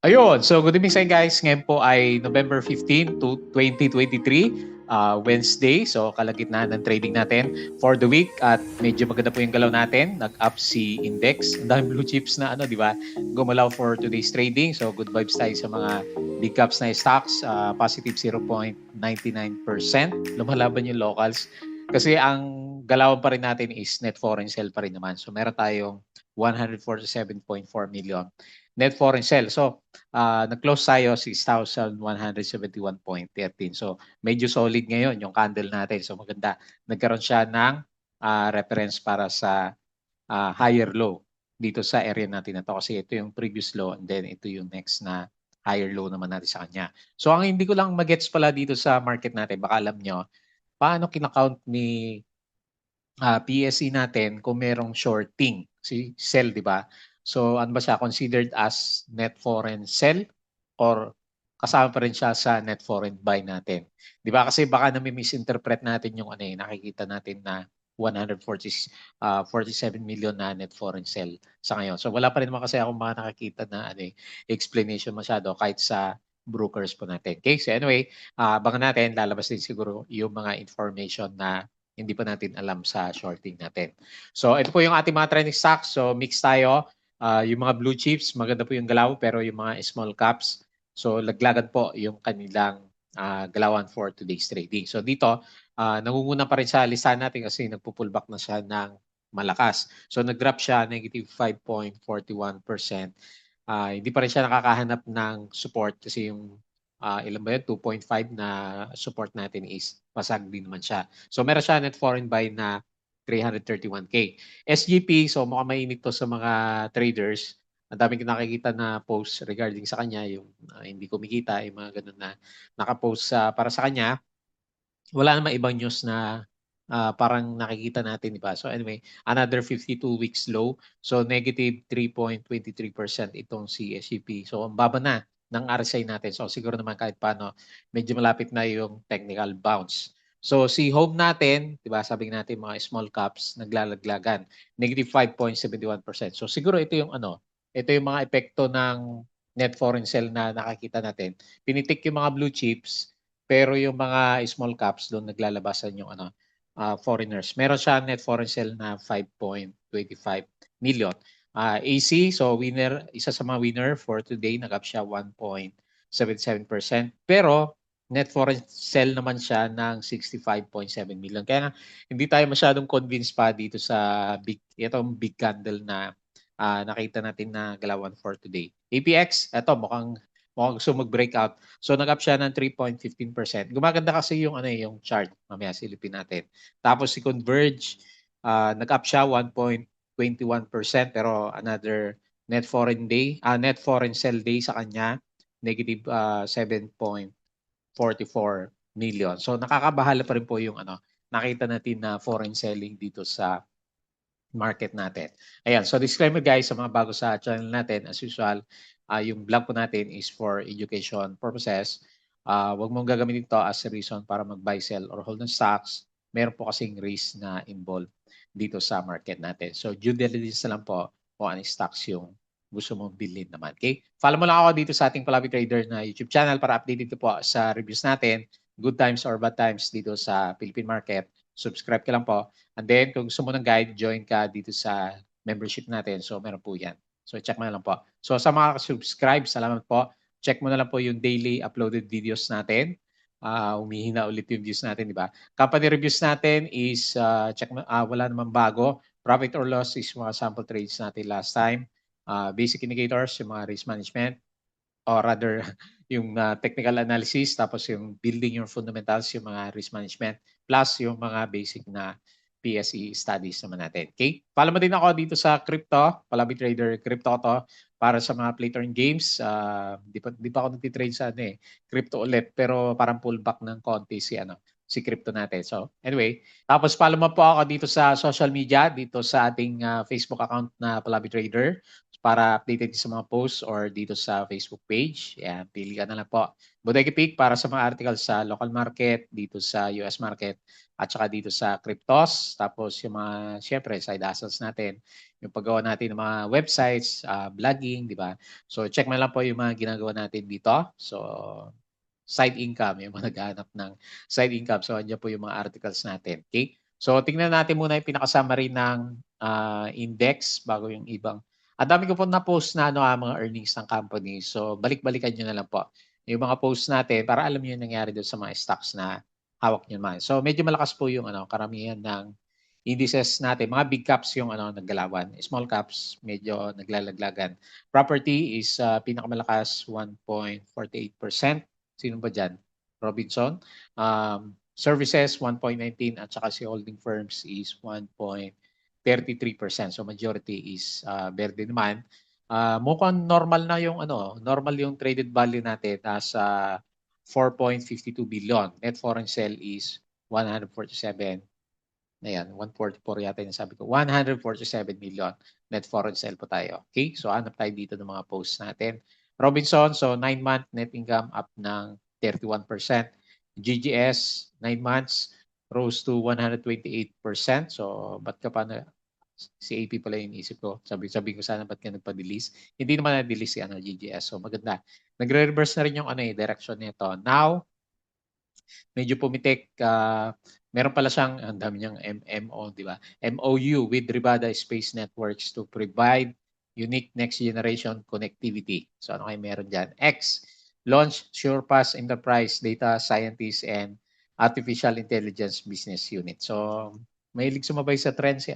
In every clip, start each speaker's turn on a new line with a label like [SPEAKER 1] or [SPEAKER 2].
[SPEAKER 1] Ayun, so good evening sa inyo guys. Ngayon po ay November 15 to 2023, Wednesday. So kalagitnaan ng trading natin for the week at medyo maganda po yung galaw natin. Nag-up si index. Ang daming blue chips na di ba? Gumalaw for today's trading. So good vibes tayo sa mga big caps na stocks, positive 0.99%. Lumalaban yung locals. Kasi ang galawan pa rin natin is net foreign sale pa rin naman. So meron tayong 147.4 million net foreign sale. So nag-close tayo 6,171.13. So medyo solid ngayon yung candle natin. So maganda. Nagkaroon siya ng reference para sa higher low dito sa area natin na to. Kasi ito yung previous low and then ito yung next na higher low naman natin sa kanya. So ang hindi ko lang magets pala dito sa market natin, baka alam nyo, paano kinakount ni PSE natin kung merong shorting, si sell, di ba? So ano ba siya, considered as net foreign sell or kasama pa rin siya sa net foreign buy natin? Di ba? Kasi baka nami-misinterpret natin yung nakikita natin na 147 million na net foreign sell sa ngayon. So wala pa rin naman kasi akong mga nakakita na explanation masyado kahit sa brokers po natin. Okay, so anyway, abangan natin, lalabas din siguro yung mga information na hindi pa natin alam sa shorting natin. So ito po yung ating mga trending stocks. So mix tayo. Yung mga blue chips, maganda po yung galaw, pero yung mga small caps, so laglagan po yung kanilang galawan for today's trading. So dito, nangunguna pa rin sa listahan natin kasi nagpo-pullback na siya ng malakas. So nag-drop siya, negative 5.41%. Hindi pa rin siya nakakahanap ng support kasi yung ilan ba yun? 2.5 na support natin is pasag din naman siya. So meron siya net foreign buy na 331K. SGP, so mukhang mainit to sa mga traders. Ang daming nakikita na post regarding sa kanya, yung hindi kumikita, yung mga ganun na nakapost para sa kanya. Wala namang ibang news na parang nakikita natin, di ba? So anyway, another 52 weeks low. So negative 3.23% itong si SGP. So ang baba na ng RSI natin. So siguro naman kahit paano, medyo malapit na yung technical bounce. So si home natin, di ba, sabi natin mga small caps naglalaglagan, negative 5.71%. So siguro ito yung ito yung mga epekto ng net foreign sell na nakakita natin. Pinitik yung mga blue chips, pero yung mga small caps doon naglalabasan yung foreigners. Meron siya net foreign sale na 5.25 million. AC, so winner, isa sa mga winner for today, nag-up siya 1.77%. Pero net foreign sale naman siya ng 65.7 million. Kaya hindi tayo masyadong convinced pa dito sa itong big candle na nakita natin na galawan for today. APX, ito mukhang gusto mag-breakout. So nag-up siya ng 3.15%. Gumaganda kasi yung yung chart. Mamaya silipin natin. Tapos si Converge, nag-up siya 1.21% pero another net foreign sell day sa kanya, negative 7.44 million. So nakakabahala pa rin po yung nakita natin na foreign selling dito sa market natin. Ayan, so disclaimer guys sa mga bago sa channel natin, as usual, yung vlog po natin is for education purposes. Huwag mong gagamitin ito as a reason para mag-buy, sell, or hold ng stocks. Meron po kasing risk na involved dito sa market natin. So due diligence na lang po kung anong stocks yung gusto mong bilhin naman. Okay? Follow mo lang ako dito sa ating Palabi Trader na YouTube channel para updated po sa reviews natin, good times or bad times dito sa Philippine market. Subscribe ka lang po. And then, kung gusto mo ng guide, join ka dito sa membership natin. So, meron po yan. So, check mo na lang po. So, sa mga subscribe, salamat po. Check mo na lang po yung daily uploaded videos natin. Humihina ulit yung views natin, di ba? Company reviews natin is, wala namang bago. Profit or loss is mga sample trades natin last time. Basic indicators, yung mga risk management, or rather yung technical analysis, tapos yung building yung fundamentals, yung mga risk management, plus yung mga basic na PSE studies naman natin. Okay? Follow mo din ako dito sa crypto, Palabi Trader Crypto to, para sa mga play turn games. Di pa ako nagtitrade sa crypto ulit, pero parang pullback ng konti si si crypto natin. So anyway, tapos follow mo po ako dito sa social media, dito sa ating Facebook account na Palabi Trader para updated sa mga posts or dito sa Facebook page. Yan, pili ka na lang po. Bodega Peak para sa mga articles sa local market, dito sa US market, at saka dito sa cryptos. Tapos yung mga, syempre, side hustles natin, yung paggawa natin ng mga websites, blogging, di ba? So check mo lang po yung mga ginagawa natin dito. So side income, yung mga naghahanap ng side income. So andyan po yung mga articles natin. Okay? So tingnan natin muna yung pinaka-summary ng index bago yung ibang. Ang dami ko po na-post na mga earnings ng company. So balik-balikan nyo na lang po yung mga posts natin para alam nyo yung nangyari doon sa mga stocks na hawak nyo naman. So medyo malakas po yung karamihan ng indices natin. Mga big caps yung naggalawan. Small caps medyo naglalaglagan. Property is pinakamalakas 1.48%. Sino ba dyan? Robinson. Services 1.19 at saka si holding firms is 1.33%. So majority is verde naman. Mukhang normal na yung normal yung traded value natin as 4.52 billion. Net foreign sale is 147. Ayan, 144 yata yung sabi ko. 147 million net foreign sale po tayo. Okay? So hanap tayo dito ng mga posts natin. Robinson, so 9-month net income up ng 31%. GGS, 9 months rose to 128%. So ba't ka pa na si AP pala yung isip ko. Sabi ko sana ba't ka nagpa-delist. Hindi naman na-delist si GGS. So maganda. Nagre-reverse na rin yung direction nito. Now, medyo pumitik. Meron pala siyang, ang dami niyang MMO, di ba? MOU with Rivada Space Networks to provide unique next generation connectivity. So ano kayo meron dyan? X, launch SurePass Enterprise Data Scientist and Artificial Intelligence Business Unit. So mahilig sumabay sa trend si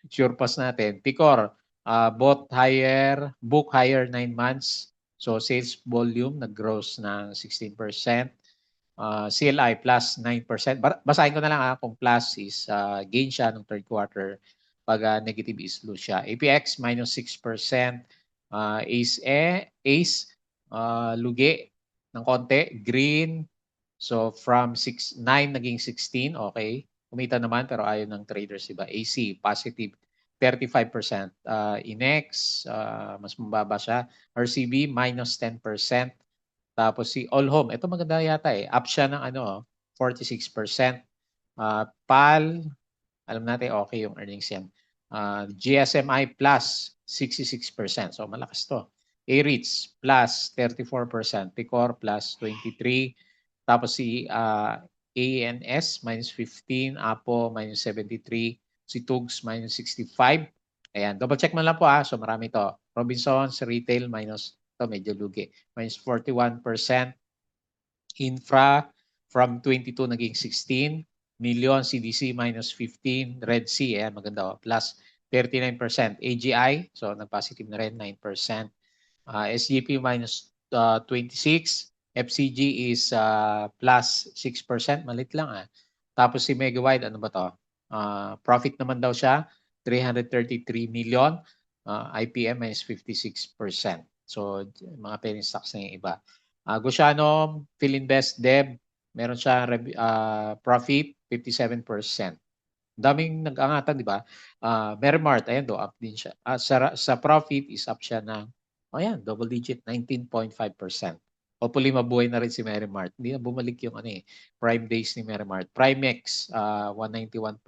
[SPEAKER 1] SurePass natin. Picor, book higher 9 months. So sales volume nag-gross ng 16%. CLI plus 9%. Basahin ko na lang kung plus is gain siya ng third quarter. Pag negative is lose siya. APX minus 6%. ACE, lugi ng konti. Green. So from 9 naging 16. Okay. Kumita naman pero ayaw ng traders. Diba? AC positive 35%. INEX mas mababa siya. RCB minus 10%. Tapos si All Home, ito maganda yata up siya ng 46%. PAL, alam natin okay yung earnings yan. GSMI plus 66%. So malakas to. AREITs plus 34%. Picor plus 23%. Tapos si ANS minus 15%. APO minus 73%. Si TUGS minus 65%. Ayan, double check mo lang po So marami to. Robinsons, retail minus ito medyo lugi. Minus 41%. Infra from 22 naging 16. Million, CDC minus 15. Red Sea, ayan, maganda. Plus 39%. AGI, so nag-positive na rin, 9%. SGP minus 26%. FCG is plus 6%. Malit lang Tapos si Megawide, ano ba to? Profit naman daw siya, 333 million. IPM minus 56%. So, mga penny stocks na yung iba. Gociano, Philinvest, Deb, meron siya profit, 57%. Daming nag-angatan, di ba? Merrimart, ayan do, up din siya. Sa profit is up siya ng, ayan, double digit, 19.5%. Hopefully, mabuhay na rin si Merrimart. Hindi na bumalik yung prime days ni Merrimart. Primex, 191%.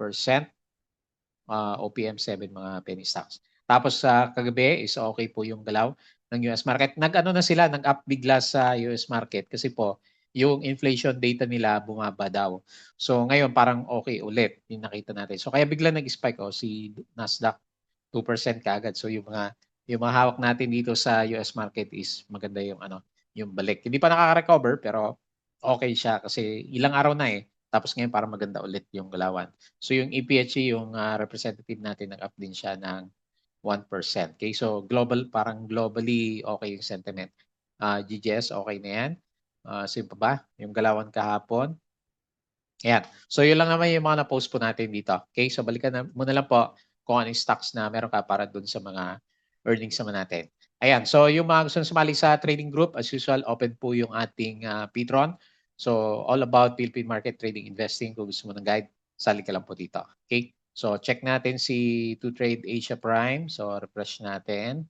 [SPEAKER 1] OPM 7 mga penny stocks. Tapos sa kagabi is okay po yung galaw ng US market. Nag-ano na sila, nag-up bigla sa US market kasi po yung inflation data nila bumaba daw. So ngayon parang okay ulit yung nakita natin. So kaya bigla nag-spike si Nasdaq 2% kaagad. So yung mga hawak natin dito sa US market is maganda yung yung balik. Hindi pa nakaka-recover pero okay siya kasi ilang araw na Tapos ngayon parang maganda ulit yung galawan. So yung EPHE, yung representative natin, nag-up din siya ng 1%. Okay, so parang globally okay yung sentiment. GGS, okay na yan. Sino pa ba? Yung galawan kahapon. Ayan. So yun lang naman yung mga na-post po natin dito. Okay, so balikan muna lang po kung anong stocks na meron ka para dun sa mga earnings naman natin. Ayan, so yung mga gusto sumali sa trading group, as usual, open po yung ating Patreon. So all about Philippine market trading investing. Kung gusto mo ng guide, sali ka lang po dito. Okay? So check natin si To Trade Asia Prime. So refresh natin.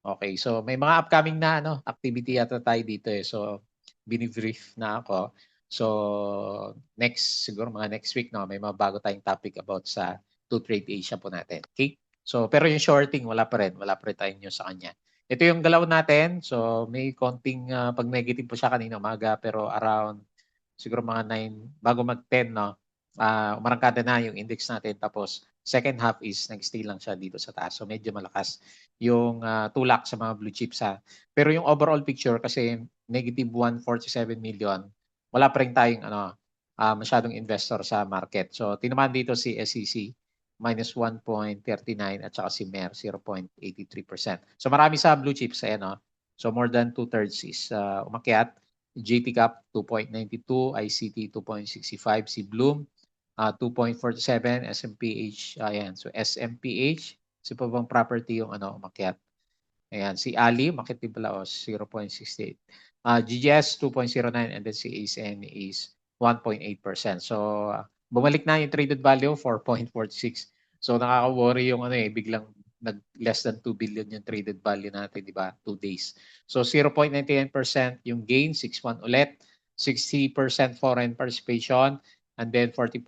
[SPEAKER 1] Okay, so may mga upcoming na activity yata tayo dito eh. So bini-brief na ako. So next siguro mga next week may mga bago tayong topic about sa To Trade Asia po natin. Okay? So pero yung shorting wala pa rin tayong news sa kanya. Ito yung galaw natin. So may konting pag negative po siya kanina umaga pero around siguro mga 9 bago mag-10 umarangkada na yung index natin tapos second half is nag-stay lang siya dito sa taas. So medyo malakas yung tulak sa mga blue chips ha. Pero yung overall picture kasi negative 147 million, wala pa rin tayong masyadong investor sa market. So tinamaan dito si SEC minus 1.39 at saka si MER 0.83%. So marami sa blue chips ayan. So more than 2/3 is umakyat. JT Cap 2.92, ICT 2.65, si Bloom 2.47, SMPH ayan. So SMPH si pa bang property yung umakyat. Ayan, si Ali umakyat din pala 0.68. GGS 2.09 and then si ACN is 1.8%. So bumalik na yung traded value 4.46. So nakaka-worry yung biglang nag less than 2 billion yung traded value natin, di ba? 2 days. So 0.99% yung gain, 6.1 ulit, 60% foreign participation, and then 40%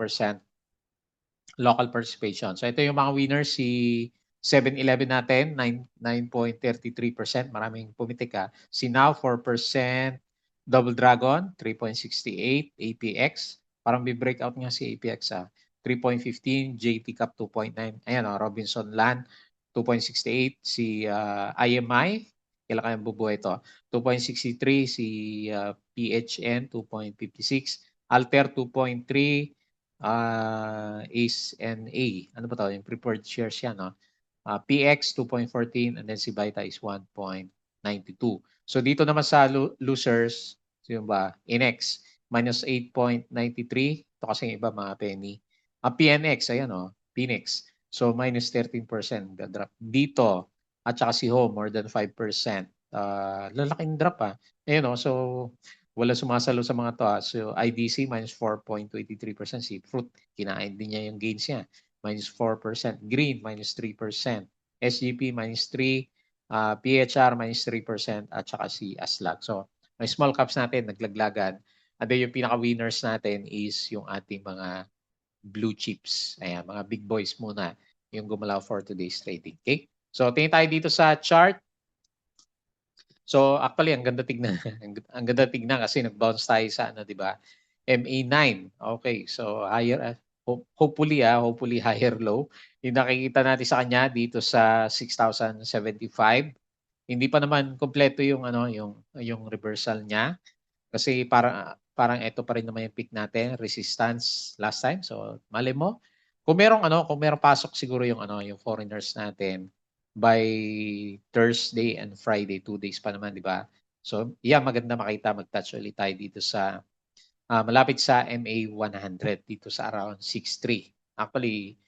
[SPEAKER 1] local participation. So ito yung mga winners, si 7-Eleven natin, 9.33%, maraming pumitik Si Now, 4%, Double Dragon, 3.68, APX, parang bi-breakout nga si APX 3.15, JT Cap 2.9, ayan Robinson Land, 2.68, si IMI, kailan kayang bubuhay ito? 2.63, si PHN, 2.56, Alter 2.3, ACE and A. Ano ba ito? Yung preferred shares yan, PX 2.14 and then si Vita is 1.92. So dito naman sa losers, yun ba? Inex minus 8.93. Ito kasi yung iba mga penny. PNX, ayan Phoenix. So minus 13% drop. Dito, at saka si Home, more than 5%. Lalaking drop Ayun so wala sumasalo sa mga to. So IDC minus 4.23%. Si Fruit, kinain din niya yung gains niya. Minus 4%. Green, minus 3%. SGP, minus 3%. PHR, minus 3%. At saka si Aslag. So may small caps natin, naglaglagan. And then yung pinaka-winners natin is yung ating mga blue chips. Ayan, mga big boys muna yung gumalaw for today's trading. Okay? So tingin tayo dito sa chart. So actually ang ganda tignan. Ang ganda tignan kasi nag-bounce tayo sa di ba? MA9. Okay, so higher hopefully higher low. Yung nakikita natin sa kanya dito sa 6,075. Hindi pa naman kompleto yung yung reversal niya kasi parang ito pa rin naman yung peak natin, resistance last time. So mali mo kung merong pasok siguro yung yung foreigners natin by Thursday and Friday, 2 days pa naman, di ba? So, maganda makita mag-touch ulit tayo dito sa malapit sa MA 100 dito sa around 6.3. Actually,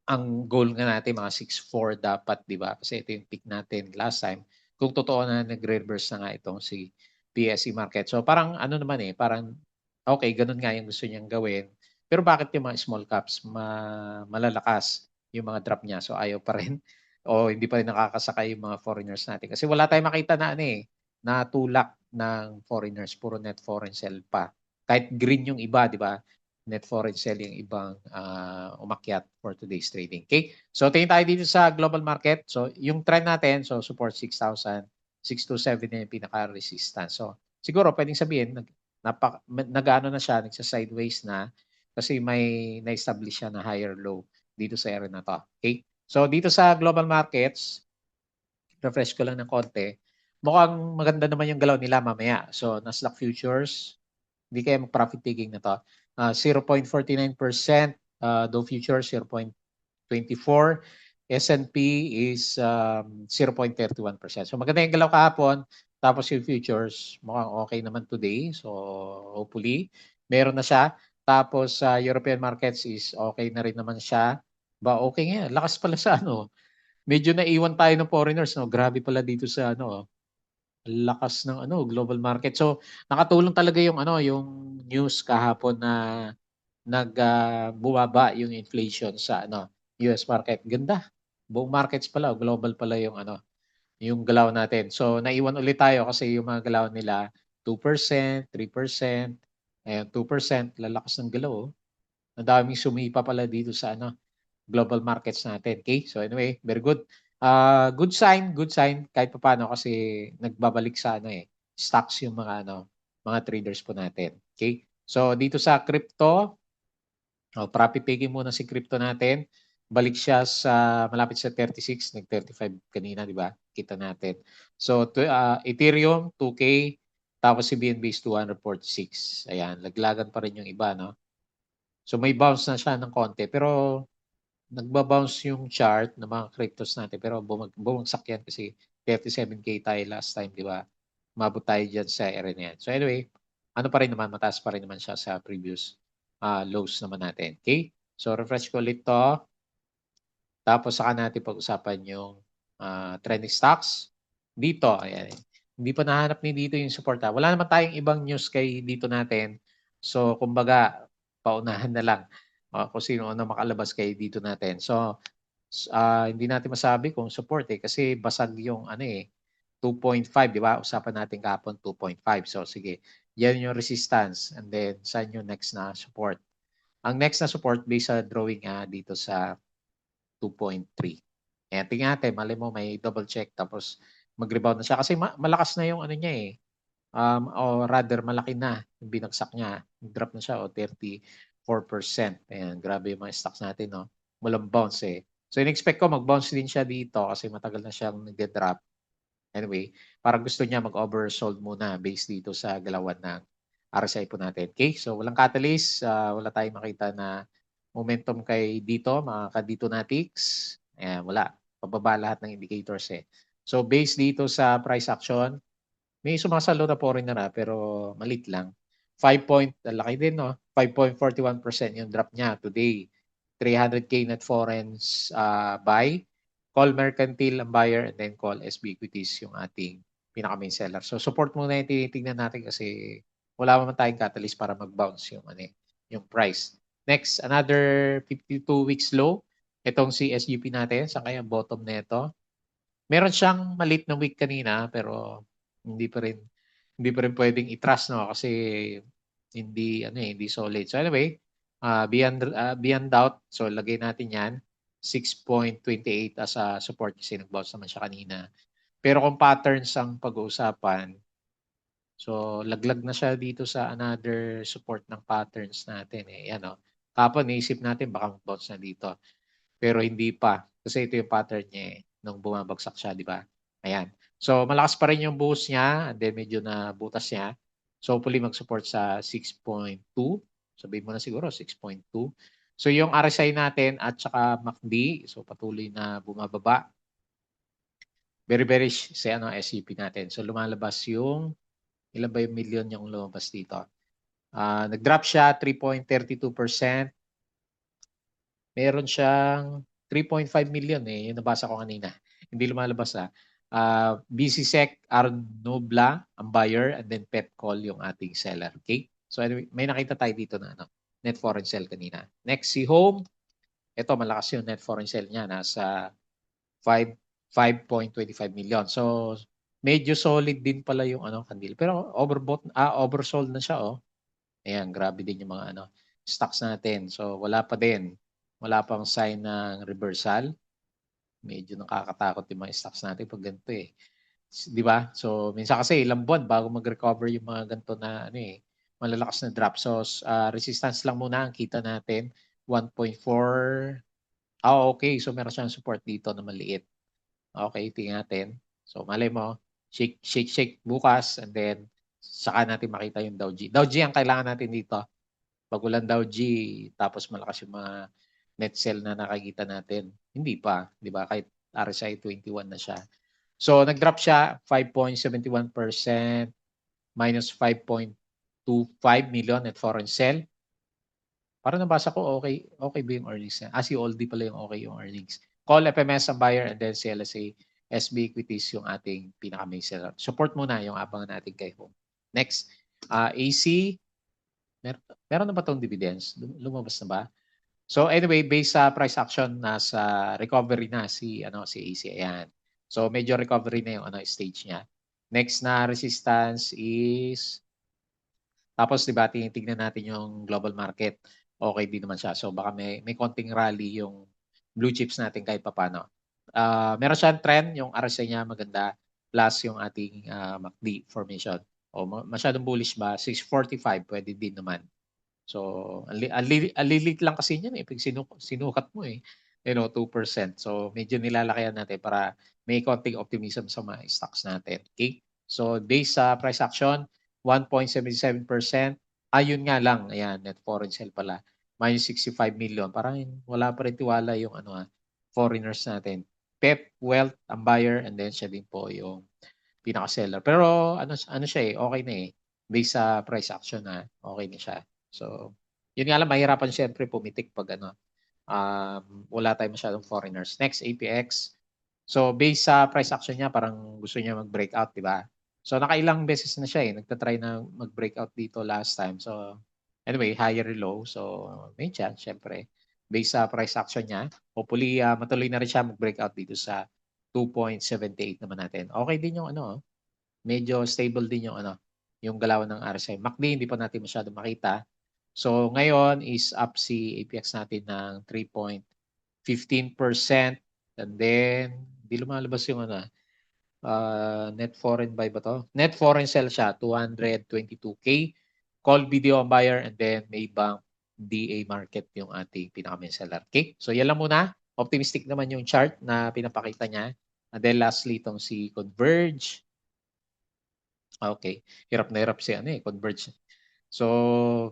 [SPEAKER 1] ang goal nga natin mga 6.4 dapat, di ba? Kasi ito yung peak natin last time. Kung totoo na nag-reverse na nga itong si PSE market. So parang naman parang okay, ganun nga yung gusto niyang gawin. Pero bakit yung mga small caps malalakas yung mga drop niya? So ayaw pa rin o hindi pa rin nakakasakay yung mga foreigners natin. Kasi wala tayong makita na na tulak ng foreigners, puro net foreign sell pa. Kahit green yung iba, di ba? Net foreign sell yung ibang umakyat for today's trading. Okay? So tingin tayo dito sa global market. So yung trend natin, so support 6,000, 627 na yung pinaka-resistance. So siguro pwedeng sabihin nag-ano na siya, nagsa-sideways na kasi may na-establish siya na higher low dito sa area na to. Okay? So dito sa global markets, refresh ko lang ng konti. Mukhang maganda naman yung galaw nila mamaya. So Nasdaq futures, hindi kaya mag-profit taking na to. 0.49%, Dow futures 0.24%, S&P is 0.31%. So maganda yung galaw kahapon. Tapos yung futures, mukhang okay naman today. So hopefully, meron na siya. Tapos European markets is okay na rin naman siya. Okay nga, lakas pala sa Medyo naiwan tayo ng foreigners, Grabe pala dito sa Lakas ng ano, global market. So, nakatulong talaga yung ano, yung news kahapon na bumaba yung inflation sa ano, US market. Ganda. Buong markets pala, global pala yung ano, yung galaw natin. So, naiwan ulit tayo kasi yung mga galaw nila 2%, 3%, ayan 2%, lalakas ng galaw. Ang daming sumipa pala dito sa ano, global markets natin. Okay? So anyway, very good. Good sign kahit papaano kasi nagbabalik sa ano stocks yung mga ano, mga traders po natin. Okay? So dito sa crypto, profit taking muna si crypto natin. Balik siya sa malapit sa 36, nag-35 kanina, di ba? Kita natin. So Ethereum 2K, tapos si BNB is 246. Ayan, laglagan pa rin yung iba, no? So may bounce na siya ng konti pero nagba-bounce yung chart ng mga cryptos natin pero bumagsak yan kasi 37K tayo last time, di ba? Umabot tayo dyan sa area na yan. So anyway, ano pa rin naman, mataas pa rin naman siya sa previous lows naman natin. Okay? So refresh ko ulit to. Tapos saka natin pag-usapan yung trending stocks. Dito, ayan. Hindi pa nahanap ni dito yung support. Wala naman tayong ibang news kay dito natin. So, kumbaga, paunahan na lang kung sino na makalabas kay dito natin. So, hindi natin masabi kung support kasi basag yung ano 2.5, di ba? Usapan natin kahapon 2.5. So, sige. Yan yung resistance. And then, saan yung next na support? Ang next na support based sa drawing dito sa 2.3. Ayan, tingnan natin, mali mo may double check tapos mag-rebound na siya kasi malakas na yung ano niya o rather malaki na yung binagsak niya. Drop na siya 34%. Ayan, grabe yung mga stocks natin, no? Walang bounce So, in-expect ko mag-bounce din siya dito kasi matagal na siyang nag-drop. Anyway, parang gusto niya mag-oversold muna based dito sa galawan ng RSI po natin. Okay? So, walang catalyst. Wala tayong makita na momentum kay dito, mga kadito natics. Ayan, wala. Pababa lahat ng indicators So, based dito sa price action, may sumasalo na foreigner pero malit lang. 5 point, laki din, no? 5.41% yung drop niya today. 300K net foreign buy. Call mercantile ang buyer and then call SB equities yung ating pinaka-main seller. So support muna yung tinitingnan natin kasi wala naman tayong catalyst para mag-bounce yung, yung price. Next, another 52 weeks low. Itong si SGP natin, sa kaya bottom nito. Meron siyang maliit na week kanina pero hindi pa rin pwedeng i-trust, no, kasi hindi solid. So anyway, beyond doubt, so lagay natin 'yan 6.28 as a support kasi nag-bounce naman siya kanina. Pero kung patterns ang pag-uusapan, so laglag na siya dito sa another support ng patterns natin Yan Kapon naisip natin baka mag-bounce na dito. Pero hindi pa. Kasi ito yung pattern niya nung bumabagsak siya, di ba? Ayan. So, malakas pa rin yung buhos niya and then medyo na butas niya. So, hopefully mag-support sa 6.2. Sabihin mo na siguro 6.2. So, yung RSI natin at saka MACD, so patuloy na bumababa. Very bearish sa SCP natin. So, lumalabas yung, ilan ba yung million yung lumabas dito? Nag-drop siya 3.32%. Meron siyang 3.5 million yung nabasa ko kanina. Hindi lumalabas BCSEC, Arnobla, ang buyer, and then Petcall yung ating seller. Okay? So anyway, may nakita tayo dito na net foreign sell kanina. Next, si Home. Ito, malakas yung net foreign sell niya. Nasa 5.25 million. So, medyo solid din pala yung kandil. Pero oversold na siya Ayan, grabe din yung mga stocks natin. So, wala pa din. Wala pang sign ng reversal. Medyo nakakatakot yung mga stocks natin pag ganito Di ba? So, minsan kasi ilang buwan bago mag-recover yung mga ganito na malalakas na drop. So, resistance lang muna ang kita natin. 1.4. Okay. So, meron siyang support dito na maliit. Okay, tingnan natin. So, malay mo, shake bukas and then saka natin makita yung Dow G. Dow G ang kailangan natin dito. Pag walang Dow G, tapos malakas yung mga net sell na nakikita natin. Hindi pa, di ba? Kahit RSI 21 na siya. So, nag-drop siya 5.71%, minus 5.25 million net foreign sell. Para nabasa ko, okay ba yung earnings na? Si Oldie pala yung okay yung earnings. Call FMS ang buyer and then CLSA SB Equities yung ating pinaka-main seller. Support muna yung abangan natin kay Home. Next, AC, meron na ba itong dividends? Lumabas na ba? So anyway, based sa price action, nasa recovery na si AC. Ayan. So medyo recovery na yung stage niya. Next na resistance is, tapos diba tinitingnan natin yung global market. Okay din naman siya. So baka may konting rally yung blue chips natin kahit papaano. Meron siyang trend, yung RSI niya maganda, plus yung ating MACD formation. O masyadong bullish ba? 645 pwede din naman. So, alilit lang kasi niyan eh. Pag sinukat mo eh. 2%. So, medyo nilalakayan natin para may konting optimism sa mga stocks natin. Okay? So, based sa price action, 1.77%. Ayun nga lang. Ayan, net foreign sale pala. Minus 65 million. Parang wala pa rin tiwala yung foreigners natin. Pep Wealth, ang buyer, and then siya din po yung pinaka-seller. Pero ano siya eh, okay na eh. Based sa price action na, okay na siya. So, yun nga lang, mahirapan siyempre pumitik pag wala tayong masyadong foreigners. Next, APX. So, based sa price action niya, parang gusto niya mag-breakout, di ba? So, nakailang beses na siya eh. Nagtatry na mag-breakout dito last time. So, anyway, higher low. So, may chance, syempre. Based sa price action niya, hopefully, matuloy na rin siya mag-breakout dito sa 2.78 naman natin. Okay din yung medyo stable din yung galaw ng RSI. MACD, hindi pa natin masyado makita. So, ngayon is up si APX natin ng 3.15%. And then, hindi lumalabas yung net foreign buy ba to? Net foreign sell siya, 222K. Call video ang buyer and then Maybank DA market yung ating pinaka-main seller. Okay? So, yan lang muna. Optimistic naman yung chart na pinapakita niya. And then lastly, itong si Converge. Okay. Hirap na hirap si Converge. So,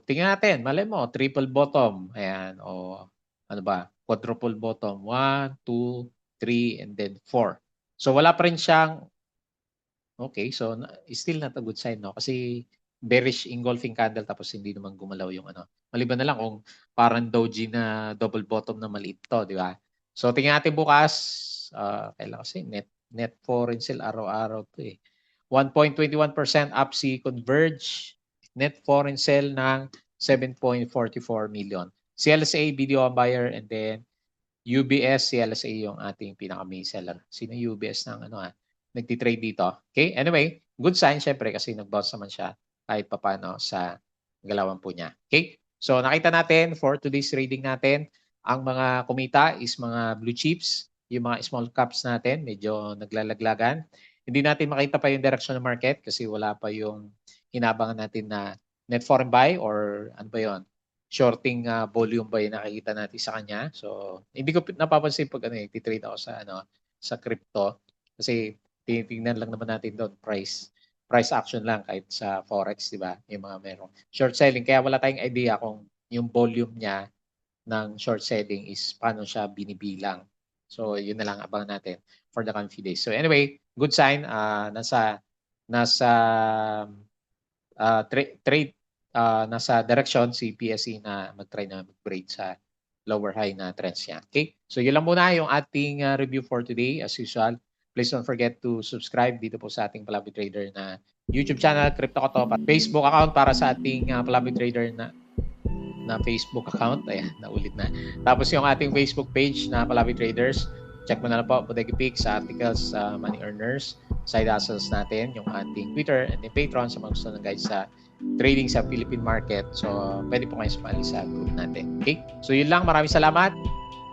[SPEAKER 1] tingnan natin. Malay mo, triple bottom. Ayan. O ano ba? Quadruple bottom. 1, 2, 3, and then 4. So, wala pa rin siyang, okay. So, still not a good sign, no? Kasi bearish engulfing candle tapos hindi naman gumalaw yung Maliban na lang kung parang doji na double bottom na maliit to, di ba? So, tingnan natin bukas. Kailan kasi net foreign sale araw-araw to eh. 1.21% up si Converge. Net foreign sale ng 7.44 million. CLSA, video on buyer, and then UBS, CLSA yung ating pinaka-main seller. Sino UBS ng nagtitrade dito? Okay, anyway, good sign syempre kasi nag-bounce naman siya kahit papano sa galawan po niya. Okay, so nakita natin for today's trading natin, ang mga kumita is mga blue chips, yung mga small caps natin, medyo naglalaglagan. Hindi natin makita pa yung direction ng market kasi wala pa yung inabangan natin na net foreign buy or ano ba yun? Shorting volume ba yung nakikita natin sa kanya. So, hindi ko napapansin pag titrade ako sa crypto kasi tinitingnan lang naman natin doon price action lang kahit sa forex, di ba? Yung mga meron short selling, kaya wala tayong idea kung yung volume niya ng short selling is paano siya binibilang. So, yun na lang abangan natin for the coming few days. So, anyway, good sign. Nasa trade, nasa direction si PSE na mag-try na mag-break sa lower high na trends niya. Okay? So, yun lang muna yung ating review for today. As usual, please don't forget to subscribe dito po sa ating Palabi Trader na YouTube channel, Crypto Koto, Facebook account para sa ating Palabi Trader na Facebook account. Ayan, naulit na. Tapos yung ating Facebook page na Palabi Traders. Check mo na lang po, Bodega Picks, articles, Money Earners, side hustles natin, yung ating Twitter, and yung Patreon sa mga gusto ng guide sa trading sa Philippine market. So, pwede po kayo sumali sa group natin. Okay? So, yun lang. Maraming salamat.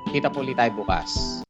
[SPEAKER 1] Kita po ulit tayo bukas.